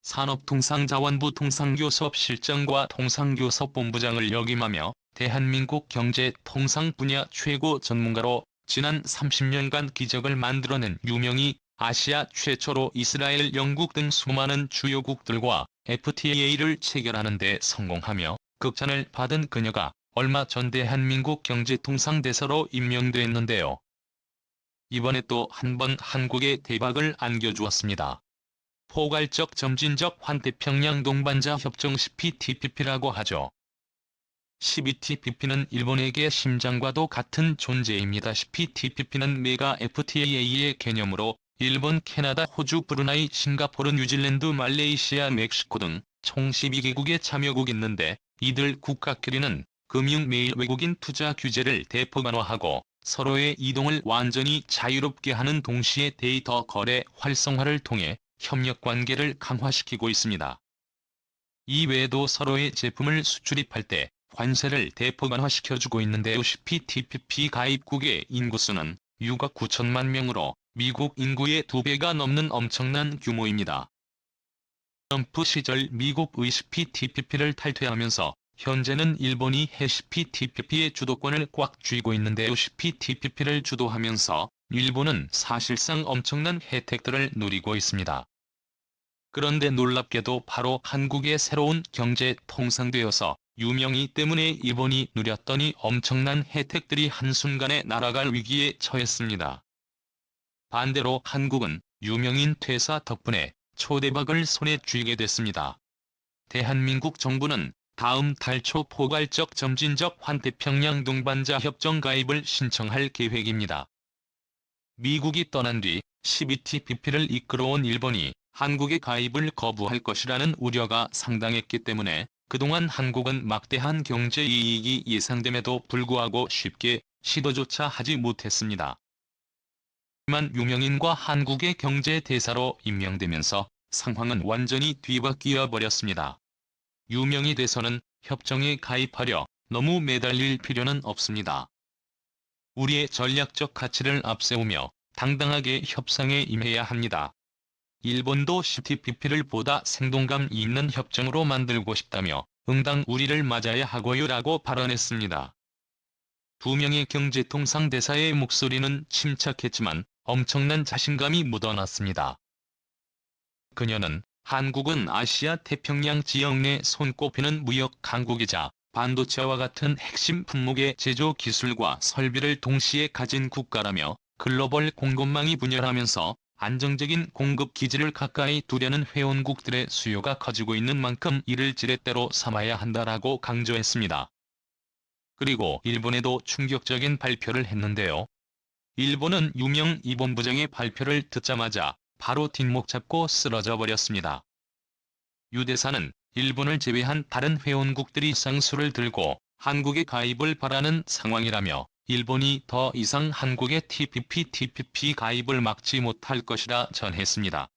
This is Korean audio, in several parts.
산업통상자원부 통상교섭실장과 통상교섭본부장을 역임하며 대한민국 경제 통상 분야 최고 전문가로 지난 30년간 기적을 만들어낸 유명이 아시아 최초로 이스라엘, 영국 등 수많은 주요국들과 FTA를 체결하는 데 성공하며 극찬을 받은 그녀가 얼마 전 대한민국 경제통상대사로 임명됐는데요. 이번에 또 한 번 한국에 대박을 안겨주었습니다. 포괄적 점진적 환태평양 동반자 협정 CPTPP라고 하죠. CPTPP는 일본에게 심장과도 같은 존재입니다. CPTPP는 메가 FTA의 개념으로 일본, 캐나다, 호주, 브루나이, 싱가포르, 뉴질랜드, 말레이시아, 멕시코 등 총 12개국의 참여국이 있는데 이들 국가끼리는 금융 및 외국인 투자 규제를 대폭 완화하고 서로의 이동을 완전히 자유롭게 하는 동시에 데이터 거래 활성화를 통해 협력관계를 강화시키고 있습니다. 이외에도 서로의 제품을 수출입할 때 관세를 대폭 완화시켜주고 있는데요. CPTPP 가입국의 인구수는 6억 9천만 명으로 미국 인구의 2배가 넘는 엄청난 규모입니다. 트럼프 시절 미국의 CPTPP를 탈퇴하면서 현재는 일본이 해 CPTPP의 주도권을 꽉 쥐고 있는데요. CPTPP를 주도하면서 일본은 사실상 엄청난 혜택들을 누리고 있습니다. 그런데 놀랍게도 바로 한국의 새로운 경제 통상되어서 유명이 때문에 일본이 누렸더니 엄청난 혜택들이 한순간에 날아갈 위기에 처했습니다. 반대로 한국은 유명인 퇴사 덕분에 초대박을 손에 쥐게 됐습니다. 대한민국 정부는 다음 달 초 포괄적 점진적 환태평양 동반자 협정 가입을 신청할 계획입니다. 미국이 떠난 뒤 CPTPP를 이끌어온 일본이 한국의 가입을 거부할 것이라는 우려가 상당했기 때문에 그동안 한국은 막대한 경제 이익이 예상됨에도 불구하고 쉽게 시도조차 하지 못했습니다. 하지만 유명인과 한국의 경제 대사로 임명되면서 상황은 완전히 뒤바뀌어 버렸습니다. 유명이 돼서는 협정에 가입하려 너무 매달릴 필요는 없습니다. 우리의 전략적 가치를 앞세우며 당당하게 협상에 임해야 합니다. 일본도 CPTPP를 보다 생동감 있는 협정으로 만들고 싶다며 응당 우리를 맞아야 하고요 라고 발언했습니다. 두 명의 경제통상대사의 목소리는 침착했지만 엄청난 자신감이 묻어났습니다. 그녀는 한국은 아시아 태평양 지역 내 손꼽히는 무역 강국이자 반도체와 같은 핵심 품목의 제조 기술과 설비를 동시에 가진 국가라며 글로벌 공급망이 분열하면서 안정적인 공급 기지를 가까이 두려는 회원국들의 수요가 커지고 있는 만큼 이를 지렛대로 삼아야 한다라고 강조했습니다. 그리고 일본에도 충격적인 발표를 했는데요. 일본은 유명 이 본부장의 발표를 듣자마자 바로 뒷목 잡고 쓰러져 버렸습니다. 유 대사는 일본을 제외한 다른 회원국들이 쌍수를 들고 한국의 가입을 바라는 상황이라며 일본이 더 이상 한국의 TPP 가입을 막지 못할 것이라 전했습니다.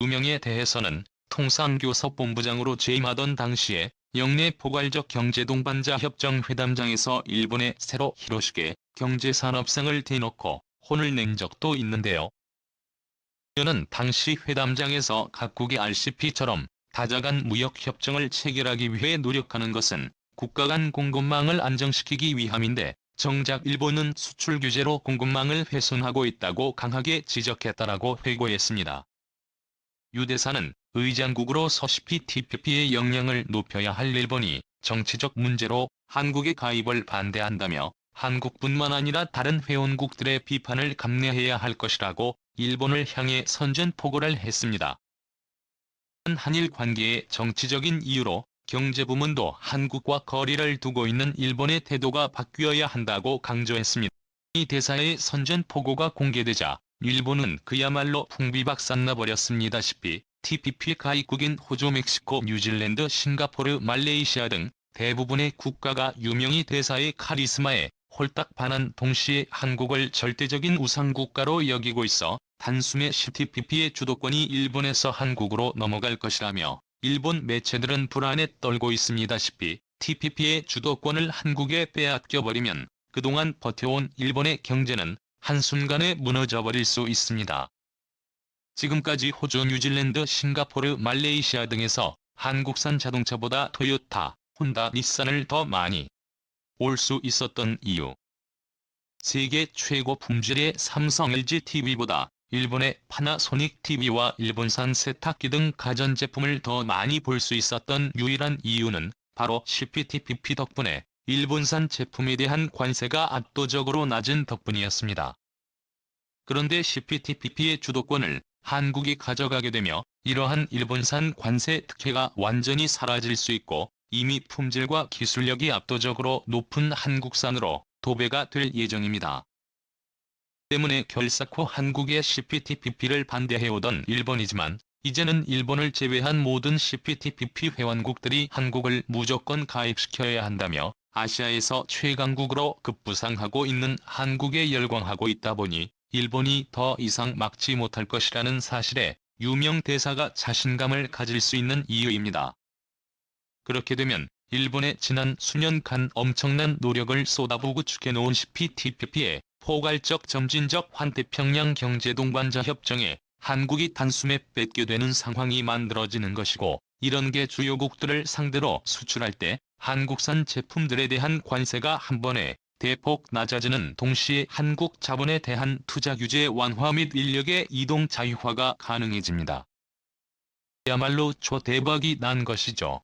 유명에 대해서는 통상교섭본부장으로 재임하던 당시에 영내 포괄적 경제동반자 협정 회담장에서 일본에 새로 히로시게 경제산업상을 대놓고 혼을 낸 적도 있는데요. 그는 당시 회담장에서 각국이 RCEP처럼 다자간 무역협정을 체결하기 위해 노력하는 것은 국가 간 공급망을 안정시키기 위함인데 정작 일본은 수출 규제로 공급망을 훼손하고 있다고 강하게 지적했다라고 회고했습니다. 유 대사는 의장국으로서 CPTPP의 역량을 높여야 할 일본이 정치적 문제로 한국의 가입을 반대한다며 한국뿐만 아니라 다른 회원국들의 비판을 감내해야 할 것이라고 일본을 향해 선전포고를 했습니다. 한일 관계의 정치적인 이유로 경제부문도 한국과 거리를 두고 있는 일본의 태도가 바뀌어야 한다고 강조했습니다. 이 대사의 선전포고가 공개되자 일본은 그야말로 풍비박산 나버렸습니다시피 TPP 가입국인 호주, 멕시코, 뉴질랜드, 싱가포르, 말레이시아 등 대부분의 국가가 유명이 대사의 카리스마에 홀딱 반한 동시에 한국을 절대적인 우상국가로 여기고 있어 단숨에 CPTPP의 주도권이 일본에서 한국으로 넘어갈 것이라며 일본 매체들은 불안에 떨고 있습니다시피 TPP의 주도권을 한국에 빼앗겨버리면 그동안 버텨온 일본의 경제는 한순간에 무너져버릴 수 있습니다. 지금까지 호주, 뉴질랜드, 싱가포르, 말레이시아 등에서 한국산 자동차보다 토요타, 혼다, 닛산을 더 많이 올 수 있었던 이유. 세계 최고 품질의 삼성 LG TV보다 일본의 파나소닉 TV와 일본산 세탁기 등 가전제품을 더 많이 볼 수 있었던 유일한 이유는 바로 CPTPP 덕분에 일본산 제품에 대한 관세가 압도적으로 낮은 덕분이었습니다. 그런데 CPTPP의 주도권을 한국이 가져가게 되며 이러한 일본산 관세 특혜가 완전히 사라질 수 있고 이미 품질과 기술력이 압도적으로 높은 한국산으로 도배가 될 예정입니다. 때문에 결사코 한국의 CPTPP를 반대해오던 일본이지만 이제는 일본을 제외한 모든 CPTPP 회원국들이 한국을 무조건 가입시켜야 한다며 아시아에서 최강국으로 급부상하고 있는 한국에 열광하고 있다 보니 일본이 더 이상 막지 못할 것이라는 사실에 유명 대사가 자신감을 가질 수 있는 이유입니다. 그렇게 되면 일본의 지난 수년간 엄청난 노력을 쏟아부고 구축해놓은 CPTPP의 포괄적 점진적 환태평양 경제동반자 협정에 한국이 단숨에 뺏게 되는 상황이 만들어지는 것이고 이런 게 주요국들을 상대로 수출할 때 한국산 제품들에 대한 관세가 한 번에 대폭 낮아지는 동시에 한국 자본에 대한 투자 규제 완화 및 인력의 이동 자유화가 가능해집니다. 그야말로 초대박이 난 것이죠.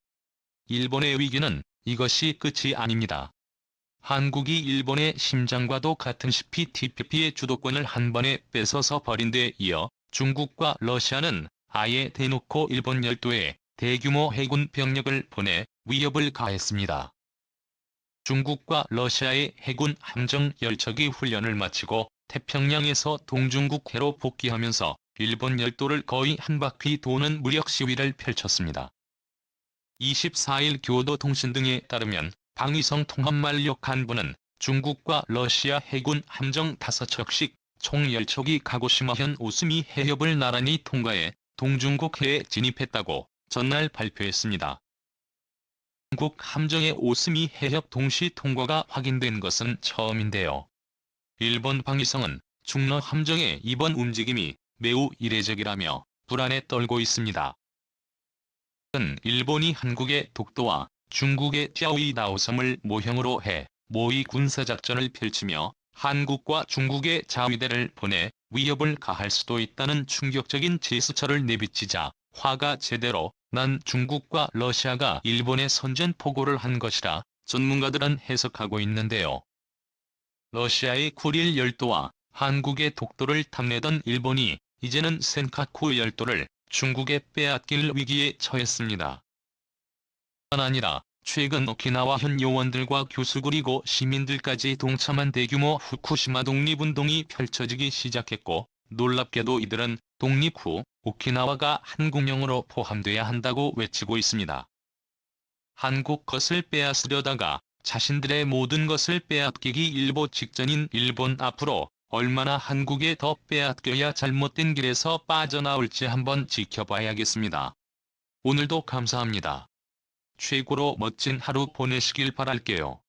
일본의 위기는 이것이 끝이 아닙니다. 한국이 일본의 심장과도 같은 CPTPP의 주도권을 한 번에 뺏어서 버린 데 이어 중국과 러시아는 아예 대놓고 일본 열도에 대규모 해군 병력을 보내 위협을 가했습니다. 중국과 러시아의 해군 함정 열척이 훈련을 마치고 태평양에서 동중국해로 복귀하면서 일본 열도를 거의 한 바퀴 도는 무력 시위를 펼쳤습니다. 24일 교도통신 등에 따르면 방위성 통합만력 간부는 중국과 러시아 해군 함정 5척씩 총 10척이 가고시마현 오스미 해협을 나란히 통과해 동중국해에 진입했다고 전날 발표했습니다. 중국 함정의 오스미 해협 동시 통과가 확인된 것은 처음인데요. 일본 방위성은 중러 함정의 이번 움직임이 매우 이례적이라며 불안에 떨고 있습니다. 일본이 한국의 독도와 중국의 쩌위다오섬을 모형으로 해 모의 군사작전을 펼치며 한국과 중국의 자위대를 보내 위협을 가할 수도 있다는 충격적인 제스처를 내비치자 화가 제대로 난 중국과 러시아가 일본에 선전포고를 한 것이라 전문가들은 해석하고 있는데요. 러시아의 쿠릴 열도와 한국의 독도를 탐내던 일본이 이제는 센카쿠 열도를 중국에 빼앗길 위기에 처했습니다. 뿐만 아니라 최근 오키나와현 요원들과 교수 그리고 시민들까지 동참한 대규모 후쿠시마 독립운동이 펼쳐지기 시작했고 놀랍게도 이들은 독립 후 오키나와가 한국령으로 포함돼야 한다고 외치고 있습니다. 한국 것을 빼앗으려다가 자신들의 모든 것을 빼앗기기 일보 직전인 일본 앞으로 얼마나 한국에 더 빼앗겨야 잘못된 길에서 빠져나올지 한번 지켜봐야겠습니다. 오늘도 감사합니다. 최고로 멋진 하루 보내시길 바랄게요.